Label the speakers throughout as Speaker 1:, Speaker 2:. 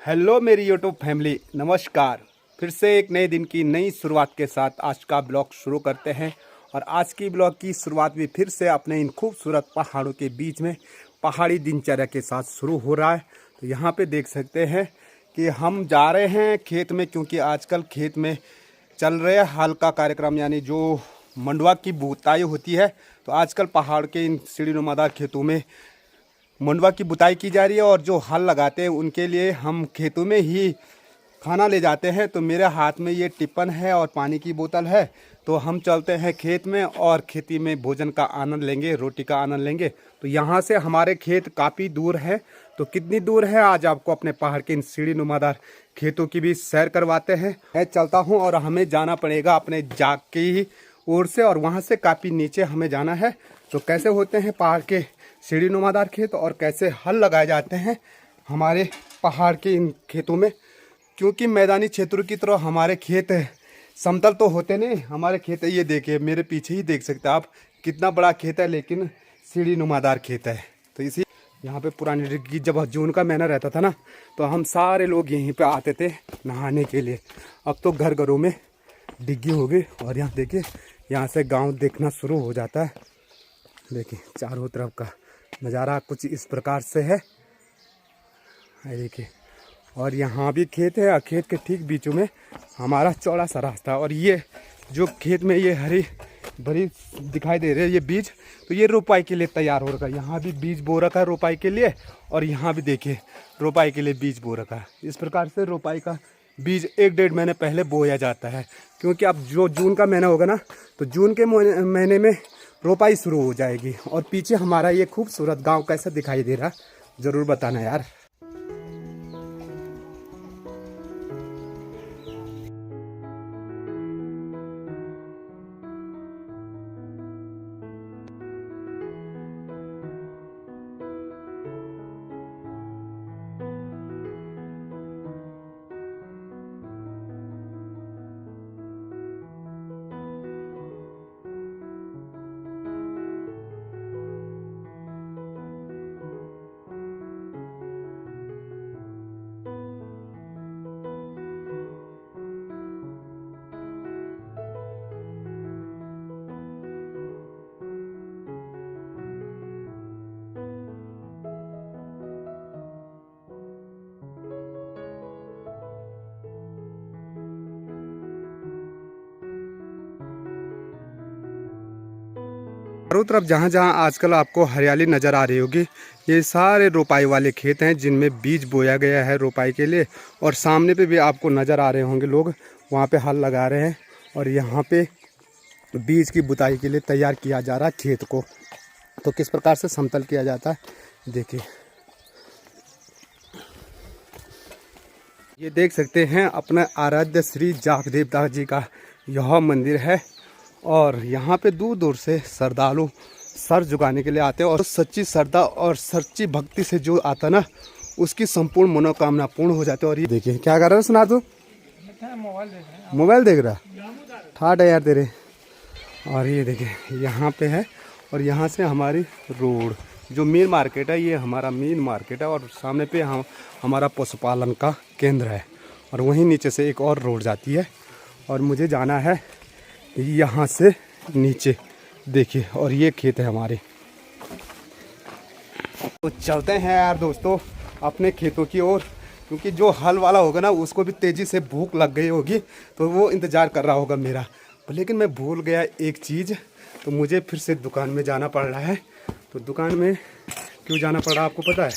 Speaker 1: Hello मेरी YouTube family, नमस्कार। फिर से एक नए दिन की नई शुरुआत के साथ आज का ब्लॉग शुरू करते हैं। और आज की ब्लॉग की शुरुआत भी फिर से अपने इन खूबसूरत पहाड़ों के बीच में पहाड़ी दिनचर्या के साथ शुरू हो रहा है। तो यहाँ पे देख सकते हैं कि हम जा रहे हैं खेत में, क्योंकि आजकल खेत में चल रहे हाल का कार्यक्रम, यानी जो मंडुआ की बुताई होती है। तो आजकल पहाड़ के इन सीढ़ीनुमादार खेतों में मंडुआ की बुताई की जा रही है। और जो हल लगाते हैं उनके लिए हम खेतों में ही खाना ले जाते हैं। तो मेरे हाथ में ये टिफ़िन है और पानी की बोतल है। तो हम चलते हैं खेत में और खेती में भोजन का आनंद लेंगे, रोटी का आनंद लेंगे। तो यहाँ से हमारे खेत काफ़ी दूर है। तो कितनी दूर है आज आपको अपने पहाड़ के इन सीढ़ी नुमादार खेतों की भी सैर करवाते हैं। मैं चलता हूँ और हमें जाना पड़ेगा अपने जाग की ओर से, और वहाँ से काफ़ी नीचे हमें जाना है। तो कैसे होते हैं पहाड़ के सीढ़ी नुमादार खेत और कैसे हल लगाए जाते हैं हमारे पहाड़ के इन खेतों में, क्योंकि मैदानी क्षेत्रों की तरह हमारे खेत समतल तो होते नहीं। हमारे खेत ये देखिए, मेरे पीछे ही देख सकते हैं आप, कितना बड़ा खेत है, लेकिन सीढ़ी नुमादार खेत है। तो इसी यहाँ पे पुरानी डिग्गी, जब जून का महीना रहता था ना, तो हम सारे लोग यहीं पे आते थे नहाने के लिए। अब तो घर घरों में डिग्गी हो गई। और यहाँ देखिए, यहाँ से गाँव देखना शुरू हो जाता है। देखिए चारों तरफ का नज़ारा कुछ इस प्रकार से है, देखिए। और यहाँ भी खेत है, और खेत के ठीक बीचों में हमारा चौड़ा सा रास्ता। और ये जो खेत में ये हरी भरी दिखाई दे रही है ये बीज, तो ये रोपाई के लिए तैयार हो रखा है। यहाँ भी बीज बो रखा है रोपाई के लिए, और यहाँ भी देखिए रोपाई के लिए बीज बो रखा है। इस प्रकार से रोपाई का बीज 1-1.5 महीने पहले बोया जाता है, क्योंकि अब जो जून का महीना होगा ना, तो जून के महीने में रोपाई शुरू हो जाएगी। और पीछे हमारा ये खूबसूरत गांव कैसा दिखाई दे रहा, ज़रूर बताना यार। चारों तरफ जहाँ जहाँ आजकल आपको हरियाली नज़र आ रही होगी, ये सारे रोपाई वाले खेत हैं जिनमें बीज बोया गया है रोपाई के लिए। और सामने पे भी आपको नज़र आ रहे होंगे लोग, वहाँ पे हल लगा रहे हैं। और यहाँ पे बीज की बुताई के लिए तैयार किया जा रहा है खेत को। तो किस प्रकार से समतल किया जाता है देखिए। ये देख सकते हैं अपना आराध्य श्री जाग देवता जी का यह मंदिर है। और यहाँ पे दूर दूर से श्रद्धालु सर झुकाने के लिए आते हैं। और सच्ची श्रद्धा और सच्ची भक्ति से जो आता ना, उसकी संपूर्ण मनोकामना पूर्ण हो जाती है। और ये देखिए क्या कर रहा है सुना, तो मोबाइल देख रहा, ठाट है यार तेरे। और ये देखिए यहाँ पे है, और यहाँ से हमारी रोड जो मेन मार्केट है, ये हमारा मेन मार्केट है। और सामने पे हमारा पशुपालन का केंद्र है। और वहीं नीचे से एक और रोड जाती है, और मुझे जाना है यहाँ से नीचे देखिए। और ये खेत है हमारे। तो चलते हैं यार दोस्तों अपने खेतों की ओर, क्योंकि जो हल वाला होगा ना, उसको भी तेज़ी से भूख लग गई होगी, तो वो इंतज़ार कर रहा होगा मेरा। लेकिन मैं भूल गया एक चीज़, तो मुझे फिर से दुकान में जाना पड़ रहा है। तो दुकान में क्यों जाना पड़ रहा आपको पता है?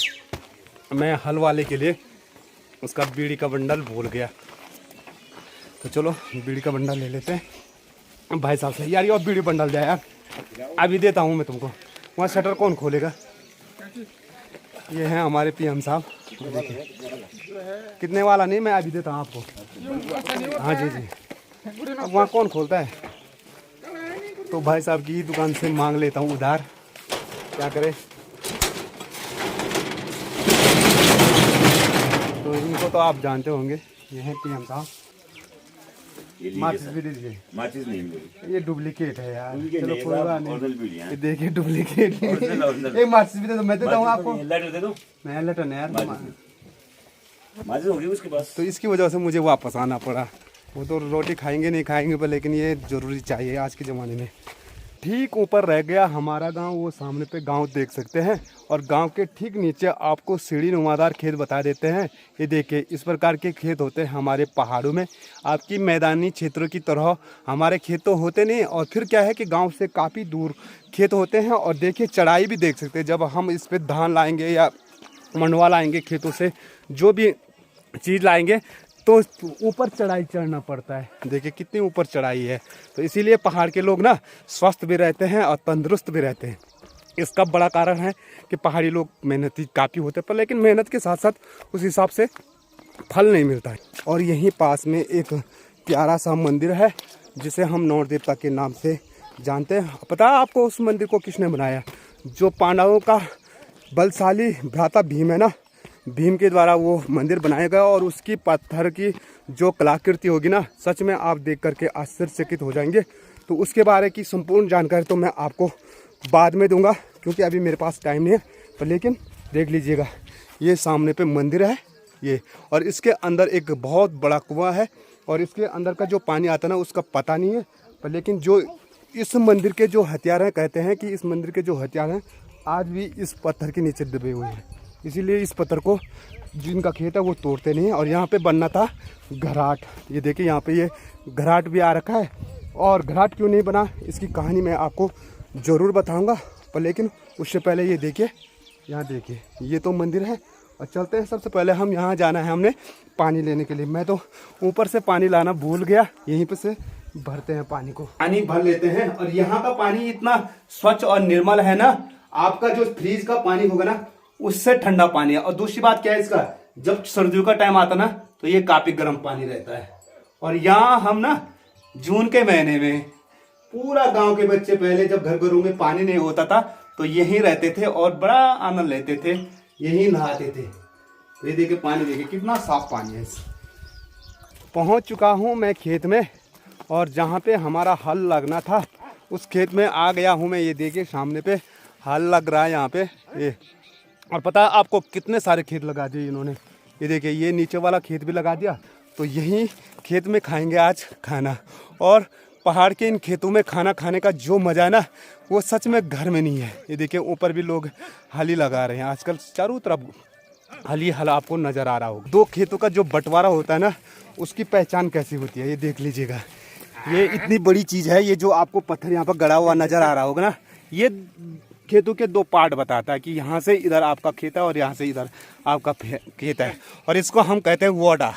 Speaker 1: मैं हल वाले के लिए उसका बीड़ी का बंडल भूल गया। तो चलो बीड़ी का बंडल ले लेते हैं भाई साहब से। यार ये और बीड़ी बंडल जाए यार, अभी देता हूँ मैं तुमको। वहाँ शटर कौन खोलेगा? ये है हमारे पीएम साहब। देखिए कितने वाला नहीं, मैं अभी देता हूँ आपको। हाँ जी जी। अब वहाँ कौन खोलता है? तो भाई साहब की दुकान से मांग लेता हूँ उधार, क्या करें। तो इनको तो आप जानते होंगे, ये हैं पीएम साहब। माचिस भी दीजिए। माचिस नहीं मिलेगी, ये डुप्लीकेट है यार। चलो कोई बात नहीं, ये देखिए डुप्लीकेट। एक माचिस भी दे दो, मैं देता हूँ आपको। लेटर दे दो। मैं लेटर नहीं यार,
Speaker 2: माचिस होगी उसके पास।
Speaker 1: तो इसकी वजह से मुझे वापस आना पड़ा। वो तो रोटी खाएंगे नहीं खाएंगे पर लेकिन ये ज़रूरी चाहिए आज के ज़माने में। ठीक ऊपर रह गया हमारा गांव, वो सामने पे गांव देख सकते हैं और गांव के ठीक नीचे आपको सीढ़ी नुमादार खेत बता देते हैं। ये देखिए इस प्रकार के खेत होते हैं हमारे पहाड़ों में। आपकी मैदानी क्षेत्रों की तरह हमारे खेत तो होते नहीं, और फिर क्या है कि गांव से काफ़ी दूर खेत होते हैं। और देखिए चढ़ाई भी देख सकते हैं, जब हम इस पर धान लाएँगे या मंडवा लाएँगे खेतों से जो भी चीज़ लाएँगे तो ऊपर चढ़ाई चढ़ना पड़ता है। देखिए कितनी ऊपर चढ़ाई है। तो इसीलिए पहाड़ के लोग ना स्वस्थ भी रहते हैं और तंदुरुस्त भी रहते हैं। इसका बड़ा कारण है कि पहाड़ी लोग मेहनती काफ़ी होते हैं, पर लेकिन मेहनत के साथ साथ उस हिसाब से फल नहीं मिलता है। और यहीं पास में एक प्यारा सा मंदिर है जिसे हम नौर देवता के नाम से जानते हैं। पता है आपको उस मंदिर को किसने बनाया? जो पांडवों का बलशाली भ्राता भीम है ना, भीम के द्वारा वो मंदिर बनाया गया। और उसकी पत्थर की जो कलाकृति होगी ना, सच में आप देख करके आश्चर्यचकित हो जाएंगे। तो उसके बारे की संपूर्ण जानकारी तो मैं आपको बाद में दूंगा, क्योंकि अभी मेरे पास टाइम नहीं है। पर लेकिन देख लीजिएगा, ये सामने पे मंदिर है ये, और इसके अंदर एक बहुत बड़ा कुआं है। और इसके अंदर का जो पानी आता है ना, उसका पता नहीं है। पर लेकिन जो इस मंदिर के जो हथियार हैं, कहते हैं कि इस मंदिर के जो हथियार हैं आज भी इस पत्थर के नीचे दबे हुए हैं। इसीलिए इस पत्थर को जिनका खेत है वो तोड़ते नहीं है। और यहाँ पे बनना था घराट। ये देखिए यहाँ पे ये घराट भी आ रखा है। और घराट क्यों नहीं बना, इसकी कहानी मैं आपको ज़रूर बताऊंगा। पर लेकिन उससे पहले ये देखिए, यहाँ देखिए ये तो मंदिर है। और चलते हैं, सबसे पहले हम यहाँ जाना है हमने पानी लेने के लिए। मैं तो ऊपर से पानी लाना भूल गया, यहीं पर से भरते हैं पानी को। पानी भर लेते हैं। और यहाँ का पानी इतना स्वच्छ और निर्मल है ना, आपका जो फ्रिज का पानी होगा ना उससे ठंडा पानी है। और दूसरी बात क्या है इसका, जब सर्दियों का टाइम आता ना तो ये काफी गर्म पानी रहता है। और यहाँ हम ना जून के महीने में पूरा गांव के बच्चे पहले जब घर घरों में पानी नहीं होता था तो यहीं रहते थे और बड़ा आनंद लेते थे, यहीं नहाते थे। तो ये देखिए पानी, देखिए कितना साफ पानी है। पहुंच चुका हूं मैं खेत में, और जहां पे हमारा हल लगना था उस खेत में आ गया हूं मैं। ये देखिए सामने पे हल लग रहा है यहाँ पे ये। और पता है आपको कितने सारे खेत लगा दिए इन्होंने। ये देखिए ये नीचे वाला खेत भी लगा दिया। तो यही खेत में खाएंगे आज खाना। और पहाड़ के इन खेतों में खाना खाने का जो मज़ा है ना, वो सच में घर में नहीं है। ये देखिए ऊपर भी लोग हली लगा रहे हैं। आजकल चारों तरफ हली हल आपको नज़र आ रहा होगा। दो खेतों का जो बंटवारा होता है ना, उसकी पहचान कैसी होती है ये देख लीजिएगा। ये इतनी बड़ी चीज़ है, ये जो आपको पत्थर यहाँ पर गड़ा हुआ नज़र आ रहा होगा ना, ये खेतों के दो पार्ट बताता है कि यहाँ से इधर आपका खेत है और यहाँ से इधर आपका खेत है। और इसको हम कहते हैं वाडा।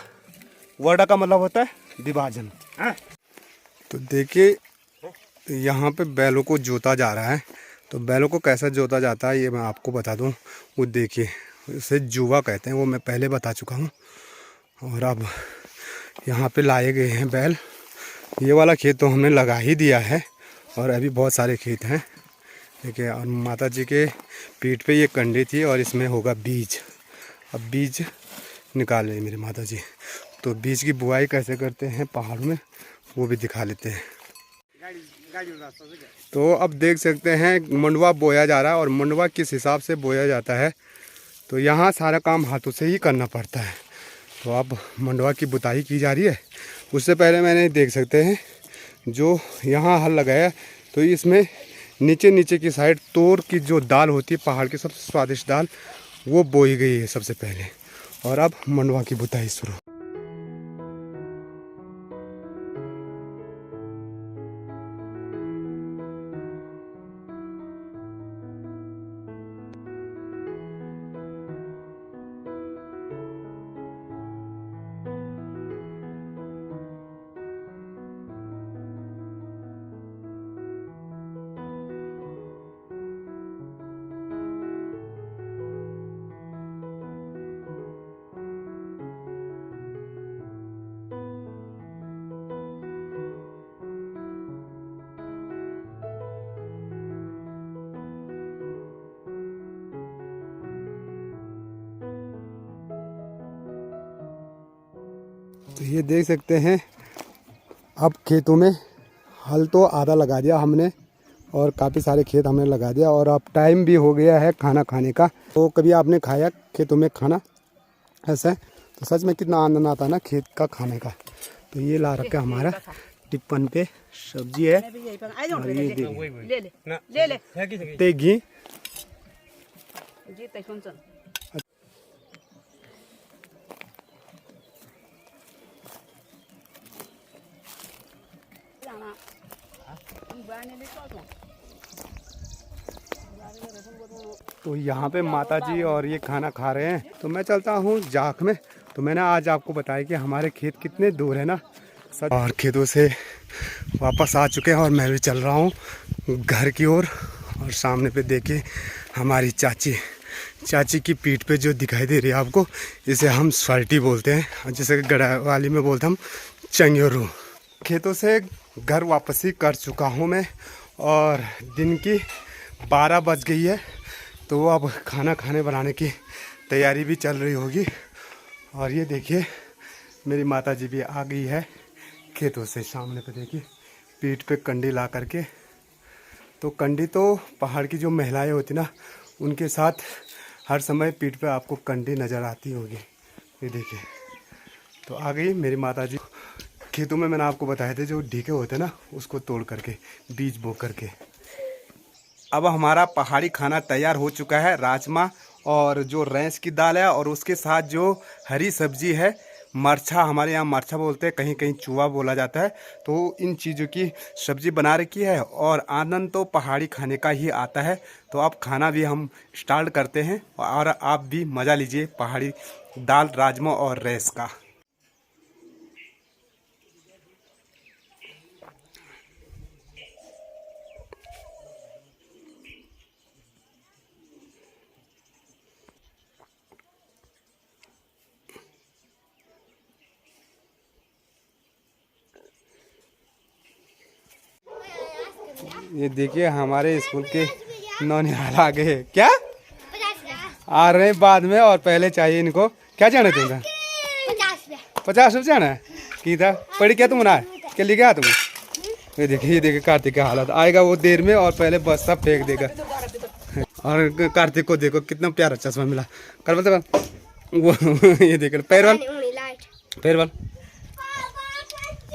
Speaker 1: वाडा का मतलब होता है विभाजन। तो देखिए यहाँ पे बैलों को जोता जा रहा है। तो बैलों को कैसा जोता जाता है ये मैं आपको बता दूँ। वो देखिए उसे जुआ कहते हैं, वो मैं पहले बता चुका हूँ। और अब यहाँ पे लाए गए हैं बैल। ये वाला खेत तो हमने लगा ही दिया है और अभी बहुत सारे खेत हैं देखिए। और माता जी के पीठ पे ये कंडी थी और इसमें होगा बीज। अब बीज निकाल रहे हैं मेरे माता जी। तो बीज की बुआई कैसे करते हैं पहाड़ में वो भी दिखा लेते हैं। तो अब देख सकते हैं मंडवा बोया जा रहा है। और मंडवा किस हिसाब से बोया जाता है, तो यहाँ सारा काम हाथों से ही करना पड़ता है। तो अब मंडवा की बुताई की जा रही है। उससे पहले मैंने देख सकते हैं जो यहाँ हल लगाया, तो इसमें नीचे नीचे की साइड तोर की जो दाल होती है, पहाड़ की सबसे स्वादिष्ट दाल, वो बोई गई है सबसे पहले। और अब मंडवा की बुताई शुरू। तो ये देख सकते हैं अब खेतों में हल तो आधा लगा दिया हमने और काफ़ी सारे खेत हमने लगा दिया। और अब टाइम भी हो गया है खाना खाने का। तो कभी आपने खाया खेतों में खाना ऐसा तो सच में कितना आनंद आता है ना खेत का खाने का। तो ये ला रखा हमारा टिप्पन पे सब्जी है और ये घी। तो यहाँ पे माता जी और ये खाना खा रहे हैं, तो मैं चलता हूँ जाख में। तो मैंने आज आपको बताया कि हमारे खेत कितने दूर है ना, और खेतों से वापस आ चुके हैं और मैं भी चल रहा हूँ घर की ओर। और सामने पे देखिए हमारी चाची की पीठ पे जो दिखाई दे रही है आपको, इसे हम स्वाल्टी बोलते हैं, और जैसे गढ़वाली में बोलते हम चंगेरू। खेतों से घर वापसी कर चुका हूँ मैं और दिन की 12 बज गई है। तो अब खाना खाने बनाने की तैयारी भी चल रही होगी। और ये देखिए मेरी माता जी भी आ गई है खेतों से। सामने पे देखिए पीठ पे कंडी ला करके। तो कंडी तो पहाड़ की जो महिलाएं होती ना, उनके साथ हर समय पीठ पे आपको कंडी नज़र आती होगी। ये देखिए तो आ गई मेरी माता जी। खेतों में मैंने आपको बताए थे जो ढीके होते हैं ना, उसको तोड़ करके बीज बो करके। अब हमारा पहाड़ी खाना तैयार हो चुका है। राजमा और जो रैंस की दाल है और उसके साथ जो हरी सब्जी है, मरछा, हमारे यहाँ मरछा बोलते हैं, कहीं कहीं चूहा बोला जाता है। तो इन चीज़ों की सब्जी बना रखी है और आनंद तो पहाड़ी खाने का ही आता है। तो अब खाना भी हम स्टार्ट करते हैं और आप भी मज़ा लीजिए पहाड़ी दाल, राजमा और रैंस का। ये देखिए हमारे स्कूल के नौनिहाल आ गए। क्या आ रहे हैं बाद में, और पहले चाहिए इनको क्या जाना तुमने? 50 रुपये जाना है की था पढ़ी क्या तुम ना क्या लिखे तुम? ये देखिए कार्तिक का हालत, आएगा वो देर में और पहले बस सब फेंक देगा। और कार्तिक को देखो कितना प्यारा चश्मा मिला। कर बल वो ये देखो पैरवल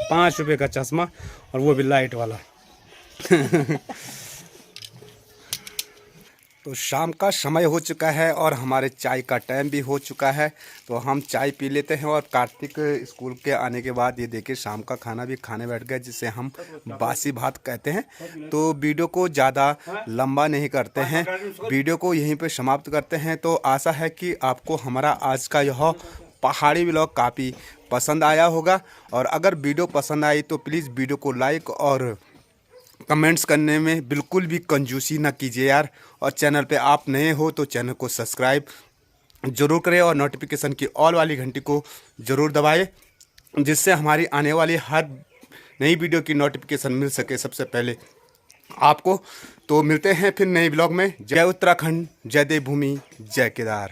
Speaker 1: 5 रुपये का चश्मा, और वो भी लाइट वाला। तो शाम का समय हो चुका है और हमारे चाय का टाइम भी हो चुका है। तो हम चाय पी लेते हैं। और कार्तिक स्कूल के आने के बाद ये देखिए शाम का खाना भी खाने बैठ गए, जिसे हम बासी भात कहते हैं। तो वीडियो को ज़्यादा लंबा नहीं करते हैं, वीडियो को यहीं पे समाप्त करते हैं। तो आशा है कि आपको हमारा आज का यह पहाड़ी व्लॉग काफ़ी पसंद आया होगा। और अगर वीडियो पसंद आई तो प्लीज़ वीडियो को लाइक और कमेंट्स करने में बिल्कुल भी कंजूसी ना कीजिए यार। और चैनल पे आप नए हो तो चैनल को सब्सक्राइब ज़रूर करें और नोटिफिकेशन की ऑल वाली घंटी को ज़रूर दबाएं, जिससे हमारी आने वाली हर नई वीडियो की नोटिफिकेशन मिल सके सबसे पहले आपको। तो मिलते हैं फिर नए ब्लॉग में। जय उत्तराखंड, जय देवभूमि, जय केदार।